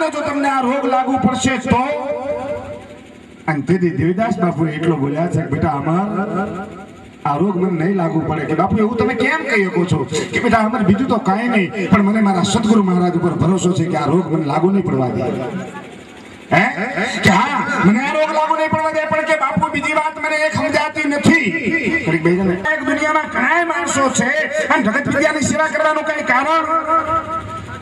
રાતને જો તમને આ રોગ લાગુ પડશે તો અને તેથી દેવીદાસ બાપુ એટલો બોલ્યા છે બેટા અમાર આ રોગ મને નહીં લાગુ પડે કે બાપુ એવું તમે કેમ કહી શકો છો કે બેટા અમારે બીજું તો કાંઈ નહીં પણ મને મારા સદગુરુ મહારાજ ઉપર ભરોસો છે કે આ રોગ મને લાગુ નહીં પડવા દે હે કે હા મને આ રોગ લાગુ નહીં પડવા દે પણ કે બાપુ બીજી વાત મને એક સમજાતી નથી એક દુનિયામાં ઘણા માણસો છે અને જગત વિદ્યાની સેવા કરવાનું કઈ કારણ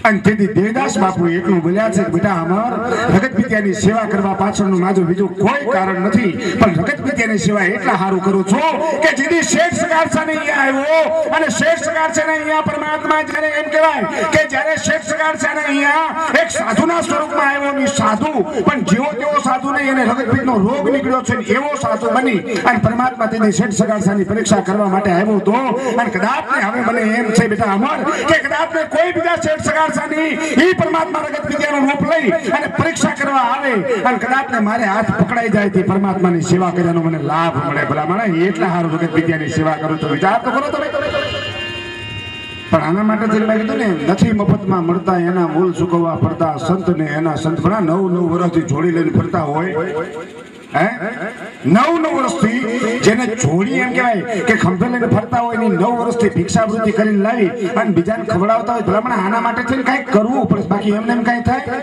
અને તેથી દેવદાસ બાપુ એટલું બોલ્યા છે કે બેટા અમાર જગત વિદ્યાની સેવા કરવા પાછળનું મારું બીજું કોઈ કારણ નથી પણ જગત વિદ્યાની સેવા એટલા સારું કરું છું કે જેથી શેઠ સગારસાને અહીંયા આવ્યો અને શેઠ સગારસાને અહીંયા પરમાત્મા જ્યારે એમ કહેવાય કે જ્યારે શેઠ સગારસાને અહીંયા એક સાધુના સ્વરૂપમાં આવ્યો ની સાધુ પણ જેવો તેવો સાધુ નહીં એને જગતનો રોગ નીકળ્યો છે એવો સાધુ બની અને પરમાત્મા તેથી શેઠ સગારસાની પરીક્ષા કરવા માટે આવ્યો તો અને કદાચ હવે મને એમ છે બેટા અમર કે કદાચ કોઈ બીજા શેઠ સગાર પરમાત્મા જગત વિદ્યાનો રૂપ લઈ અને પરીક્ષા કરવા આવે અને કદાચ મારે હાથ પકડાઈ જાય તે પરમાત્માની સેવા કર્યાનો મને લાભ મળે ભલા મને એટલા સારું જગત વિદ્યાની સેવા કરું તો વિચાર તો કરો તમે પણ આના માટે મેં કીધું ને નથી મફતમાં મળતા એના મૂળ ચૂકવવા પડતા સંત ને એના સંત ઘણા 9 વર્ષથી જોડી લઈને ફરતા હોય હે 9 વર્ષથી જેને જોડી એમ કહેવાય કે ખંભે લઈને ફરતા હોય ની 9 વર્ષથી ભિક્ષાવૃત્તિ કરીને લાવી અને બીજાને ખવડાવતા હોય ભલામણ આના માટે થઈને કંઈક કરવું પડે બાકી એમને એમ કંઈ થાય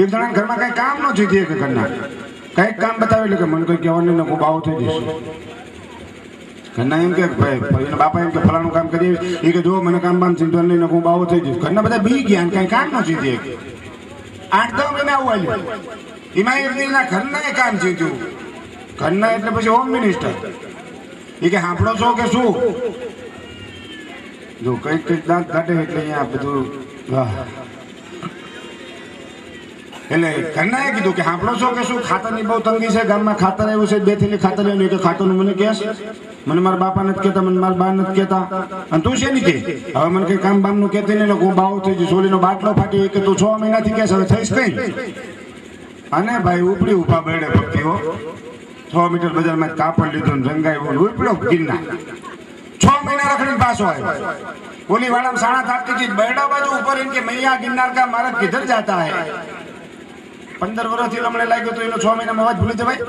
એક જણા ઘરમાં કંઈ કામ ન જોઈએ કે ઘરના કંઈક કામ બતાવે એટલે કે મને કંઈ કહેવાનું ને ખૂબ આવો થઈ જશે ઘરના એમ કે ભાઈ બાપા એમ કે ફલાણું કામ કરીએ એ કે જો મને કામ બામ ચિંતા નહીં ખૂબ આવો થઈ જશે ઘરના બધા બી ગયા કંઈ કામ ન જોઈએ 8-10 મહિના આવું આવ્યું એમાં એક દિનના ઘરના કામ જીત્યું ઘરના એટલે પછી હોમ મિનિસ્ટર એ કે સાંભળો છો કે શું જો કંઈક દાંત કાઢે એટલે અહીંયા બધું એટલે ઘરનાએ કીધું કે સાંભળો છો કે શું ખાતરની બહુ તંગી છે ગામમાં ખાતર આવ્યું છે 2 થેલી ખાતર આવ્યું કે ખાતરનું મને કહેશ મને મારા બાપા નથી કહેતા મને મારા બા નથી કહેતા અને તું છે ને કે હવે મને કંઈ કામ બામનું કહેતી નહીં હું બાવો થઈ જઈશ સોલીનો બાટલો ફાટી કે તું 6 મહિનાથી કહેશ હવે થઈશ કઈ અને ભાઈ ઉપડી ઉભા બેડે ભક્તિઓ 6 મીટર બજારમાં કાપડ લીધું રંગાયું ઉપડ્યો ગિરનાર 6 મહિના રખડીને પાછો આવ્યો ઓલી વાળા સાણા થાપતી હતી બેડા બાજુ ઉપર એમ કે મૈયા ગિરનાર કા મારા કિધર જાતા હે 15 વર્ષથી લમણે લાગ્યો તો એનો 6 મહિનામાં અવાજ ભૂલી જવાય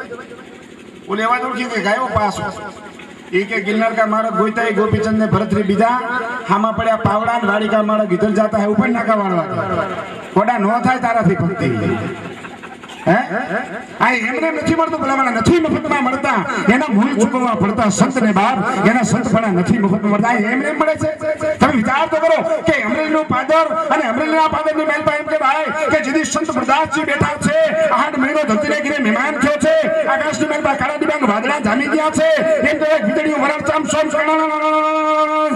ઓલી અવાજ ઓળખી કે ગાયો પાછો એ કે ગિરનાર કા મારા ગોઈતા ગોપીચંદ ને ભરતરી બીજા હામાં પડ્યા પાવડા ને વાડી કા મારા કિધર જાતા હે ઉપર નાકા વાળવા કોડા નો થાય તારાથી ભક્તિ એમને નથી મળતું ભલામણ નથી મફતમાં મળતા એના મૂળ ચૂકવવા પડતા સંત ને બાપ એના સંત પણ નથી મફતમાં મળતા એમને મળે છે તમે વિચાર તો કરો કે અમરેલીનું પાદર અને અમરેલીના પાદરની મહેલ એમ કે ભાઈ કે જેથી સંત પ્રદાસજી બેઠા છે 8 મહિનો ધરતીને ઘીરે મહેમાન થયો છે આકાશની મહેલ કાળા દિબાંગ વાદળા જામી ગયા છે એમ તો વીજળીઓ વરાળચામ સોમ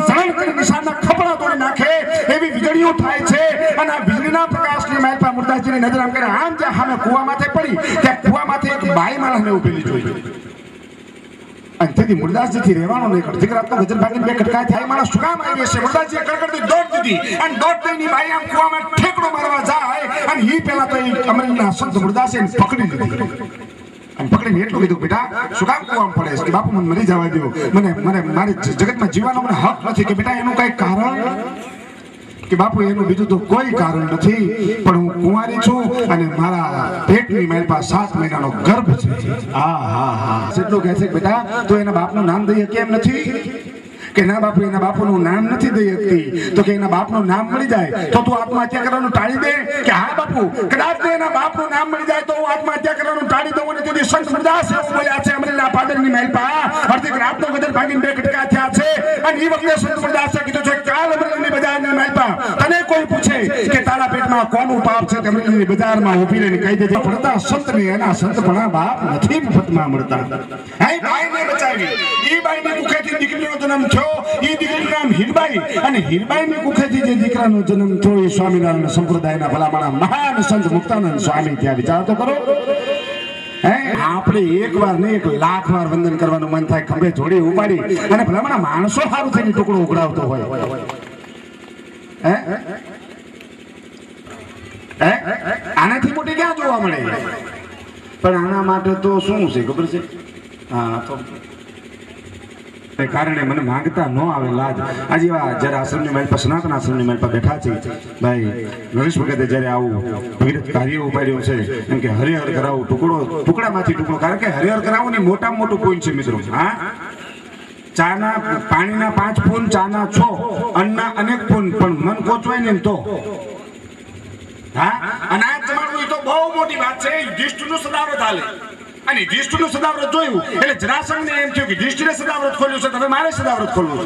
સળંગ કરી નિશાનના ખપડા તોડી નાખે એવી વીજળીઓ થાય છે અને આ વીજળીના પ્રકાશની મહેલ પર મુરદાસજીની નજર આમ કરે આમ જ્યાં સામે કુવામાં ત્યાં કુવામાંથી એક બાઈ માણસને ઉભેલી જોઈ અને તેથી મુરદાસજીથી રહેવાનો નહીં અડધી રાતનો ગજર ભાગીને 2 કટકા થાય માણસ શું કામ આવી છે મુરદાસજીએ કડકડતી દોડ દીધી અને દોડ દઈને બાઈ આમ કુવામાં ઠેકડો મારવા જાય અને ઈ પહેલા તો એ અમરેલીના સંત મુરદાસે પકડી લીધી અને પકડીને એટલું કીધું બેટા શું કામ કુવામાં પડે છે કે બાપુ મને મરી જવા દો મને મારી જગતમાં જીવવાનો મને હક નથી કે બેટા એનું કઈ કારણ કે બાપુ એનું બીજું તો કોઈ કારણ નથી પણ હું કુંવારી છું અને મારા પેટની મારી પાસે 7 મહિનાનો ગર્ભ છે એટલું કહે છે બેટા તો એના બાપનું નામ દઈએ કેમ નથી કે ના બાપુ એના બાપુનું નામ નથી દઈ શકતી તો કે એના બાપનું નામ મળી જાય તો તું આત્મહત્યા કરવાનું ટાળી દે કે હા બાપુ કદાચ એના બાપનું નામ મળી જાય તો હું આત્મહત્યા કરવાનું ટાળી દઉં અને તેથી સંત પ્રદાસ એવું બોલ્યા છે અમરેલીના પાદરની મહેલ પા અડધી રાતનો ગદર ભાગીને 2 કટકા થયા છે અને એ વખતે સંત પ્રદાસે કીધું છે કાલ અમરેલીની બજારની મહેલ પા તને કોઈ પૂછે કે તારા પેટમાં કોનું પાપ છે તે અમરેલીની બજારમાં ઊભી રહીને કહી દેજે પડતા સંતને એના સંત પણ બાપ નથી મફતમાં મળતા હે બાઈને બચાવી ઈ બાઈની મુખેથી દીકરીનો જન્મ થયો ઈ દીકરીનું નામ હીરબાઈ અને હીરબાઈની મુખેથી જે દીકરાનો જન્મ થયો એ સ્વામિનારાયણ સંપ્રદાયના ભલામણા મહાન સંત મુક્તાનંદ સ્વામી ત્યાં વિચાર તો કરો આપણે એક વાર ને 1 લાખ વાર વંદન કરવાનું મન થાય ખંભે જોડી ઉપાડી અને ભલામણા માણસો સારું થઈને ટુકડો ઉગડાવતો હોય આનાથી મોટી ક્યાં જોવા મળે પણ આના માટે તો શું છે ખબર છે હા તો કારણે મને માંગતા ન આવે લાજ. આજે જ્યારે આશ્રમની મારી પાસે સનાતન આશ્રમની મારી પાસે બેઠા છે ભાઈ નરેશ ભગતે જ્યારે આવું ભગીરથ કાર્ય ઉપાડ્યું છે એમ કે હરિહર કરાવું ટુકડામાંથી ટુકડો, કારણ કે હરિહર કરાવું ને મોટામાં મોટું પોઈન્ટ છે મિત્રો. હા, ચાના પાણીના 5 પૂન, ચાના 6, અન્નના અનેક પૂન, પણ મન કોચવાય ને તો હા અનાજ જમાડવું એ તો બહુ મોટી વાત છે. યુધિષ્ઠિરનું સદાવ્રત હાલે અને યુધિષ્ઠિરનું સદાવ્રત જોયું એટલે જરાસંઘને એમ થયું કે યુધિષ્ઠિરે સદાવ્રત ખોલ્યું છે તો હવે મારે સદાવ્રત ખોલવું છે.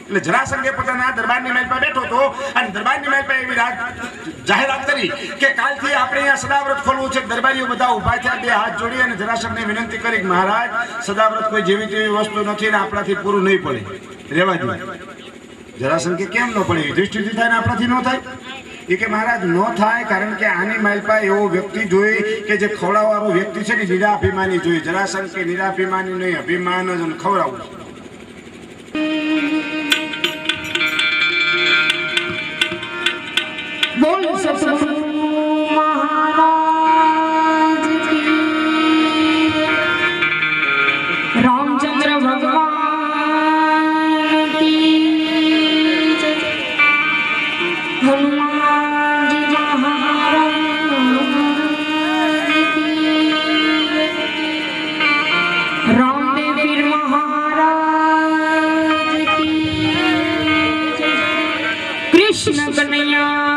એટલે જરાસંઘે પોતાના દરબારની મહેલ પર બેઠો હતો અને દરબારની મહેલ પર એવી જાહેરાત કરી કે કાલથી આપણે અહીંયા સદાવ્રત ખોલવું છે. દરબારીઓ બધા ઊભા થયા, 2 હાથ જોડી અને જરાસંઘને વિનંતી કરી કે મહારાજ સદાવ્રત કોઈ જેવી તેવી વસ્તુ નથી ને આપણાથી પૂરું નહીં પડે, રહેવા દો. જરાસંઘ કે કેમ ન પડે? યુધિષ્ઠિરથી થાય ને આપણાથી ન થાય? એ કે મહારાજ ન થાય, કારણ કે આની માલપા એવો વ્યક્તિ જોઈ કે જે ખવડાવવાળો વ્યક્તિ છે ને નિરાભિમાની જોઈ. જરાસંઘ કે નિરાભિમાની નહીં, અભિમાન જ ખવડાવવું. બોલ સતગુરુ મહારાજ કી, રામચંદ્ર ભગવાન કી, હનુમાનજી મહારાજ કી, રામદેવ પીર મહારાજ કી, કૃષ્ણ કનૈયા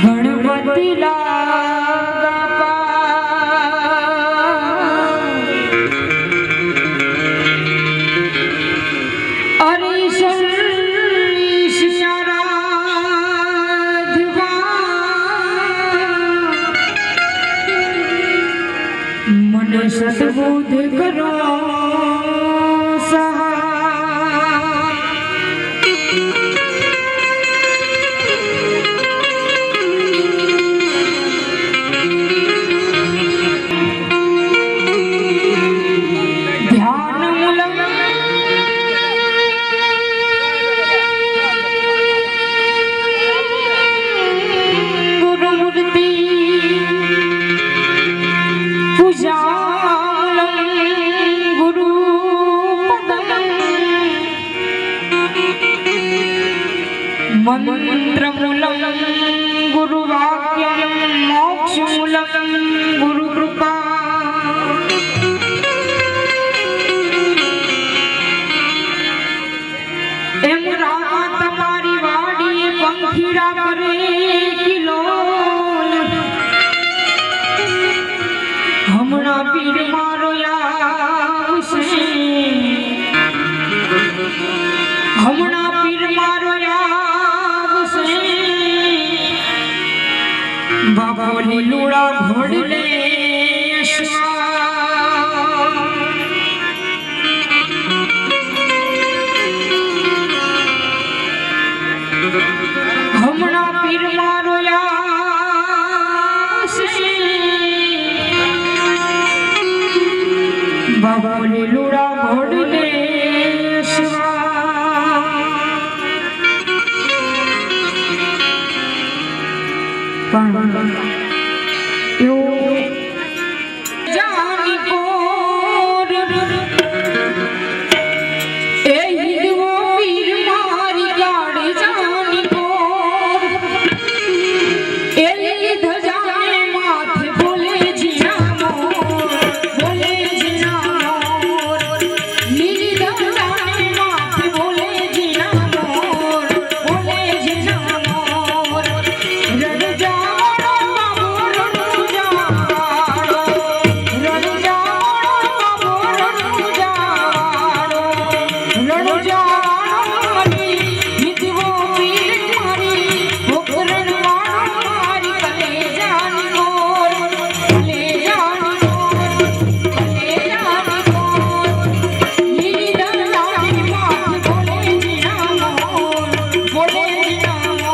ગણપતિ લાગા અરે શરીશ મને સદબુદ્ધ કરો મંત્રમૂલમ ગુરુવાક્યમ મોક્ષમૂલમ ગુરુ કૃપા. એમ રામા તમારી વાડીએ પંખીડા કરે કિલોલ, હમણાં પીર મારો આવશે, હમણાં પીર મારો બાબોલી લુડા ઘોડલે હમણાં પીર મારો આવશે, બાબોલી લુડા ઘોડલે બોલે જીના જીના મોર રણજાવાળો બાબો રણજાવાળો રણજાવાળો બાબો રણજાવાળો રણજાવાળો વિધવો પીર મારી ભોકરણવાળો મારી કલેજાની મોર કલેજાની મોર લીલી દંડાની માથે બોલે જીના મોર બોલે જીના મોર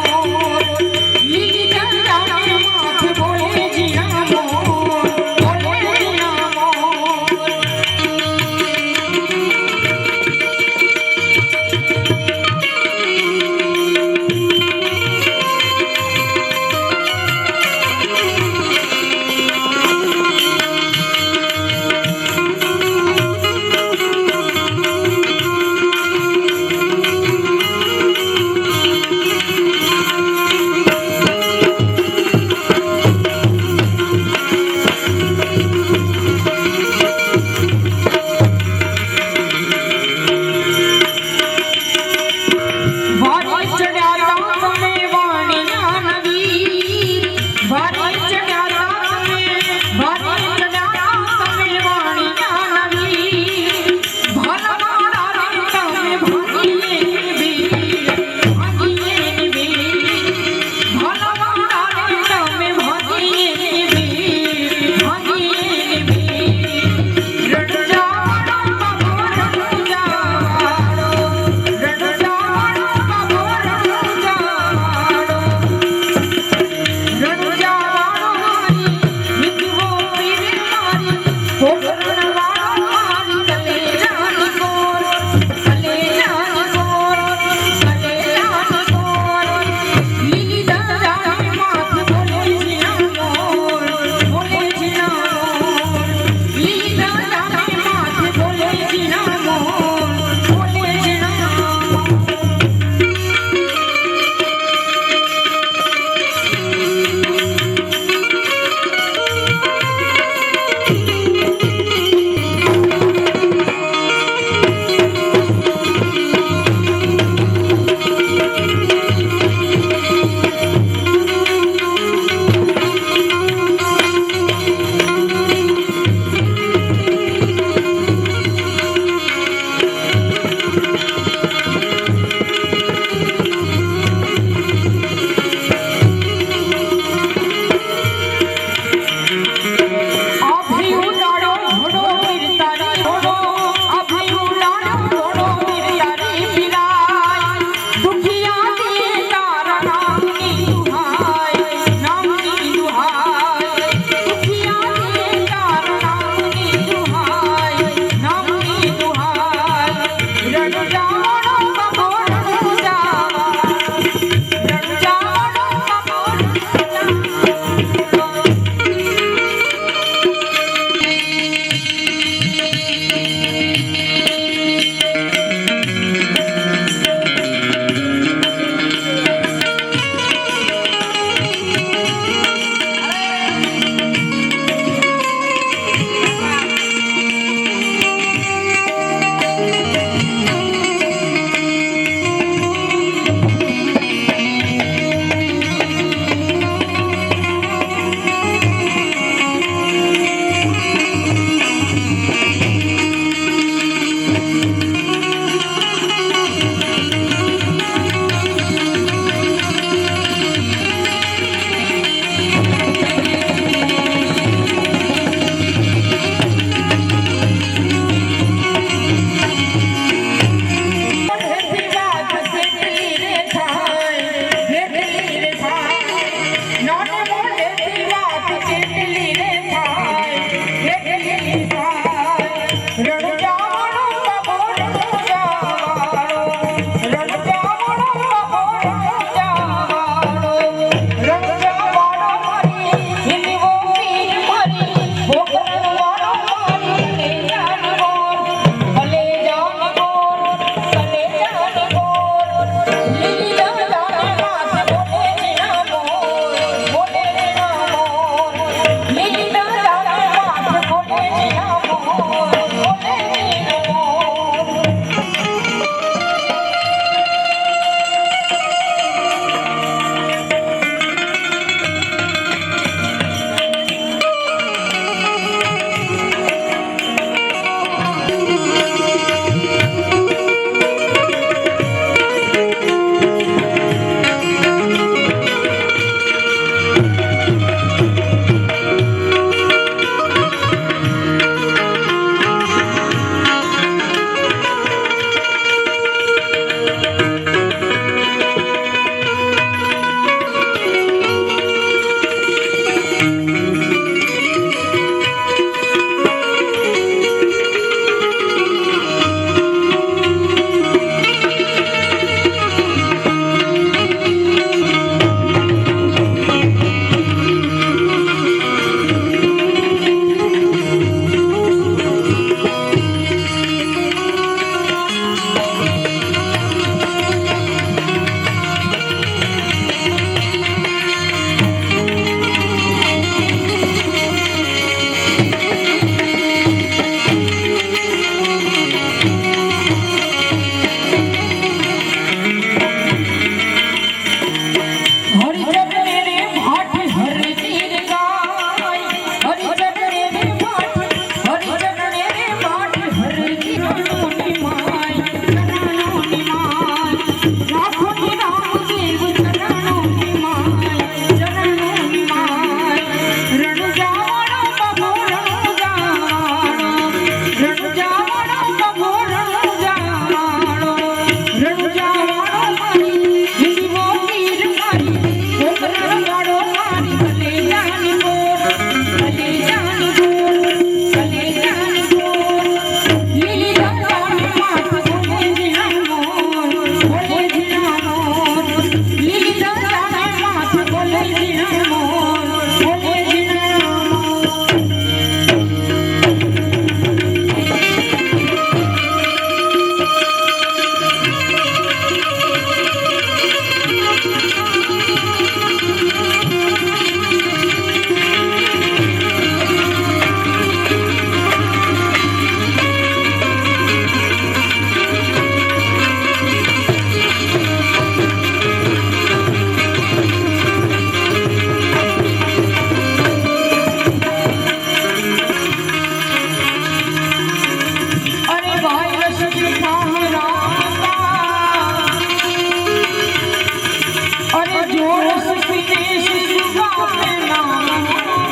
સોરસ દિનેશ સુગા पे नाम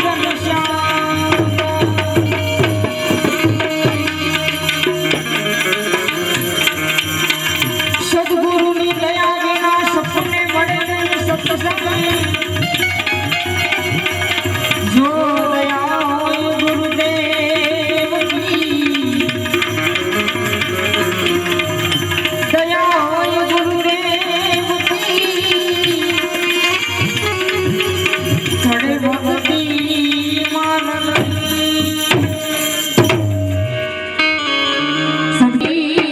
घनश्याम सद्गुरुની દયા વિના સપને મળે નહીં સત્સંગ જો દયા હોય ગુરુદેવની દયા હોય ગુરુદેવની ચડે ભક્તિ માનલ સગી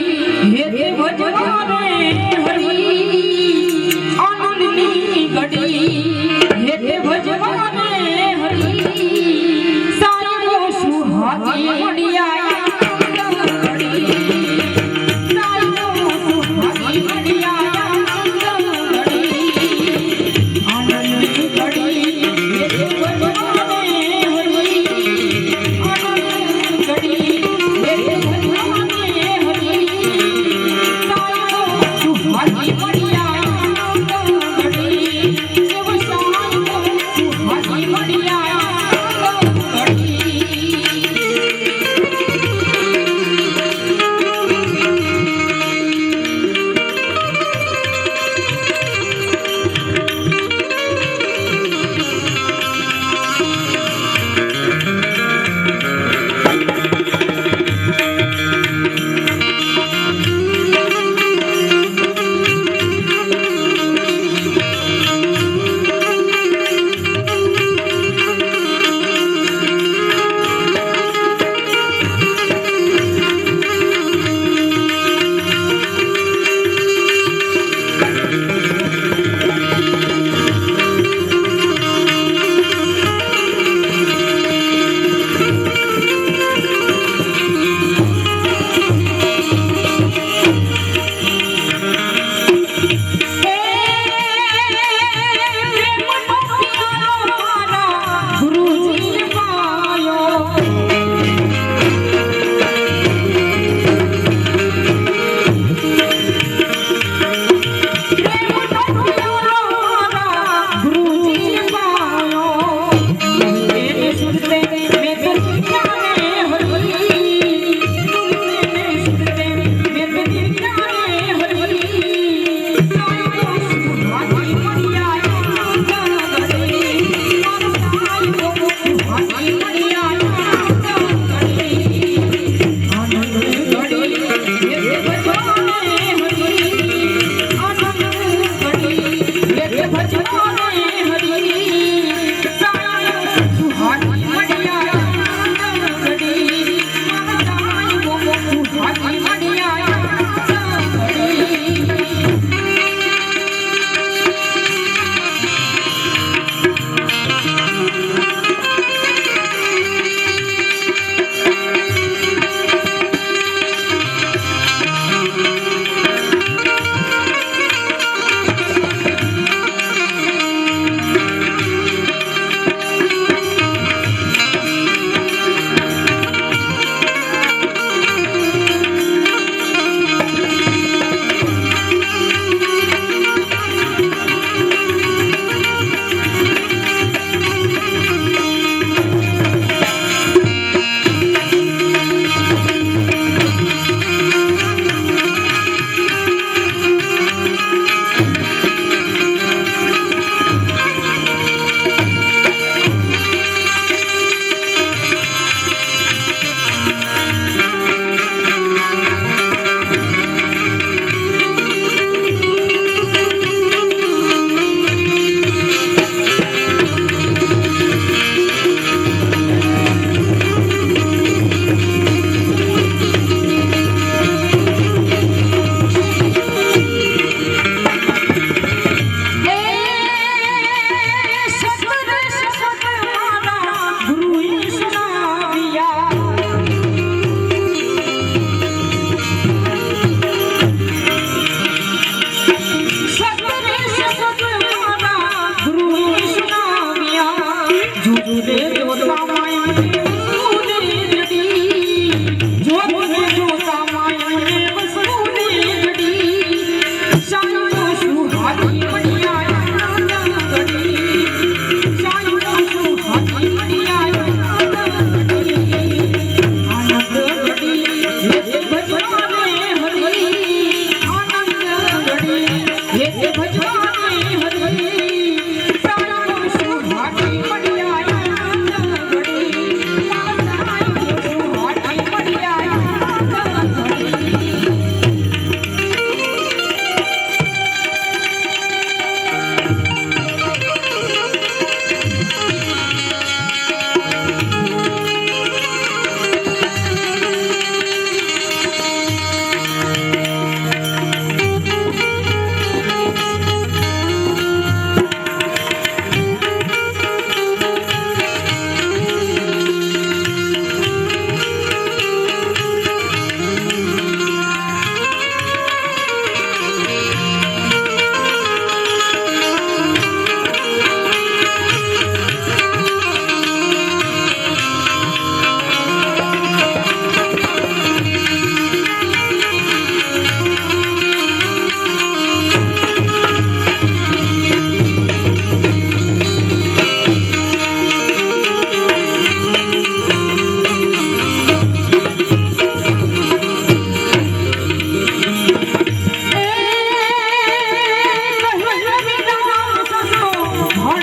હેતે ભજવારે હરી આનંદની ઘડી હેતે ભજવા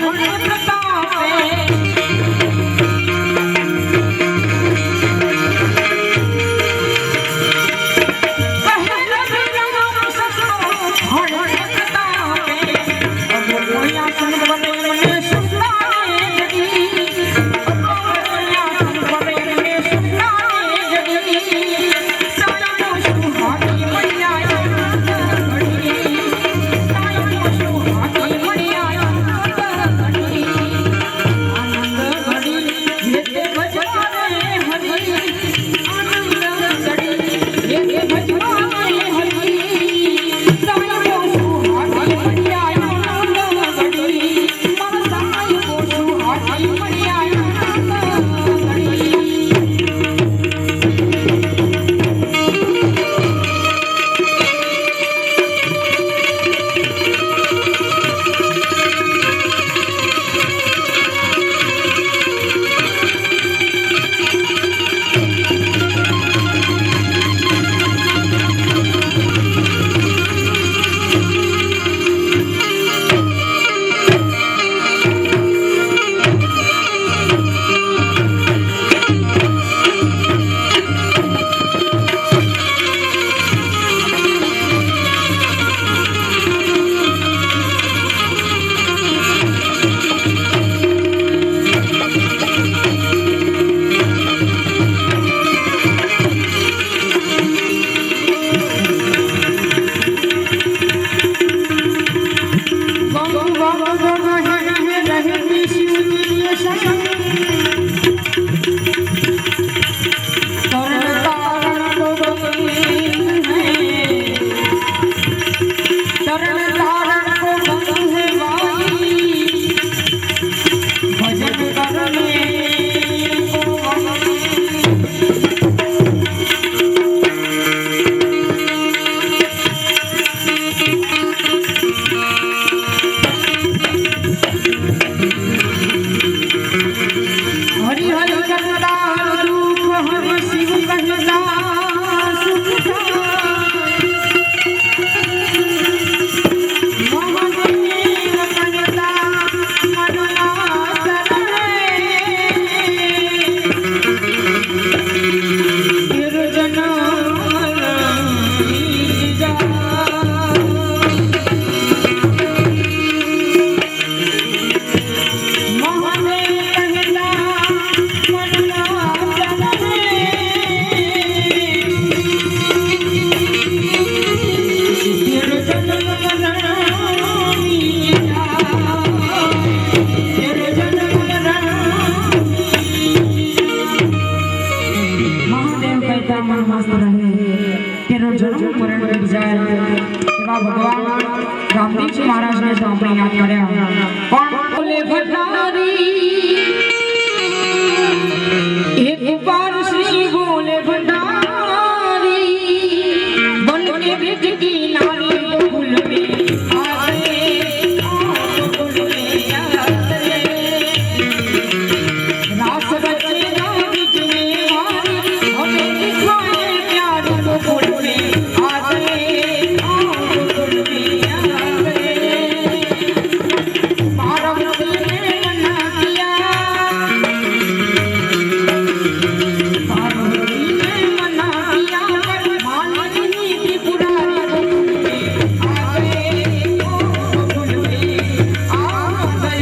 ભણે પ્રતાપે રામદેવજી મહારાજને તો આપણે યાદ કર્યા પણ બોલે ભંડારી એક બાર શ્રી બોલે ભંડારી બન કે બ્રિજ કી નારી ગોકુલ में आवे गोकुल में आवे रास बचे बीच में वारी हमें दिखाए प्यार गोकुल में आवे गोकुल में आवे पार्वती ने मना किया पार्वती ने मना किया पर मानिनी त्रिपुरारी गोकुल में आवे गोकुल में आवे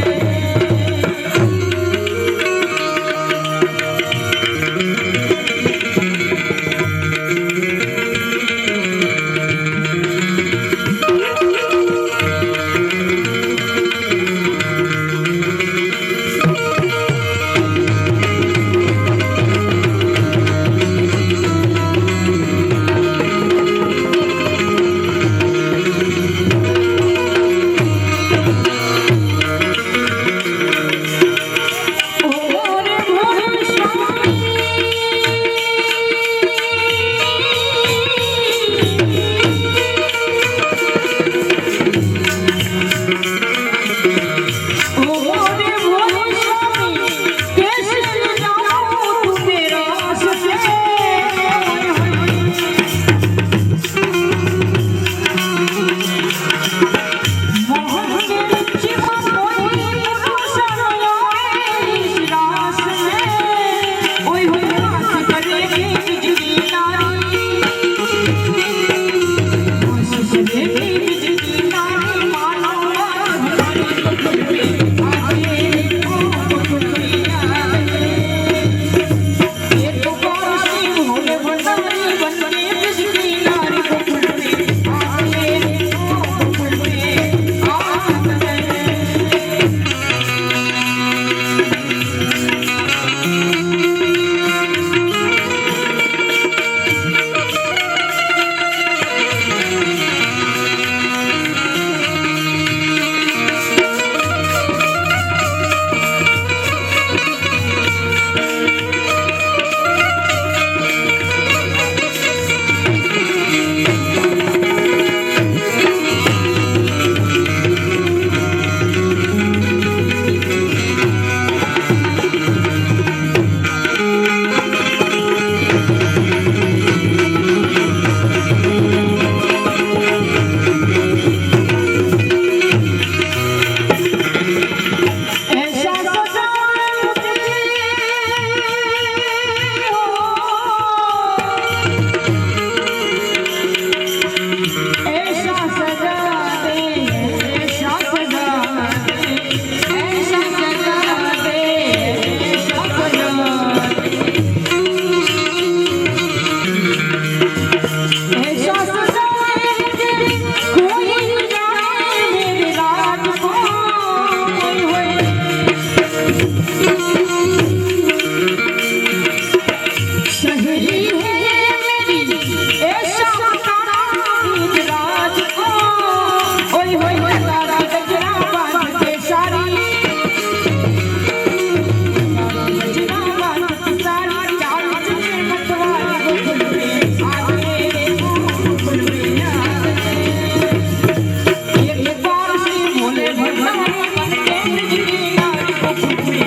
सही है मेरी ऐसा तारा गुजरात को ओए होए तारा गजरा बांधते सारी गजरा बांधते सारी चाल चले मतवारी गुलवे आगे गुलवे ये बार से बोले भगवान बन के नारी को गुलवे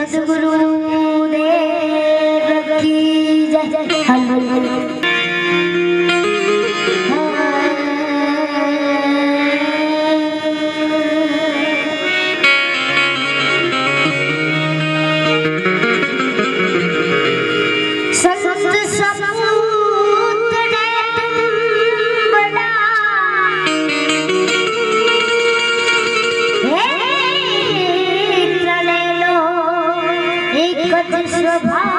સદગુરુ દેવ કી જય સ્વભાવ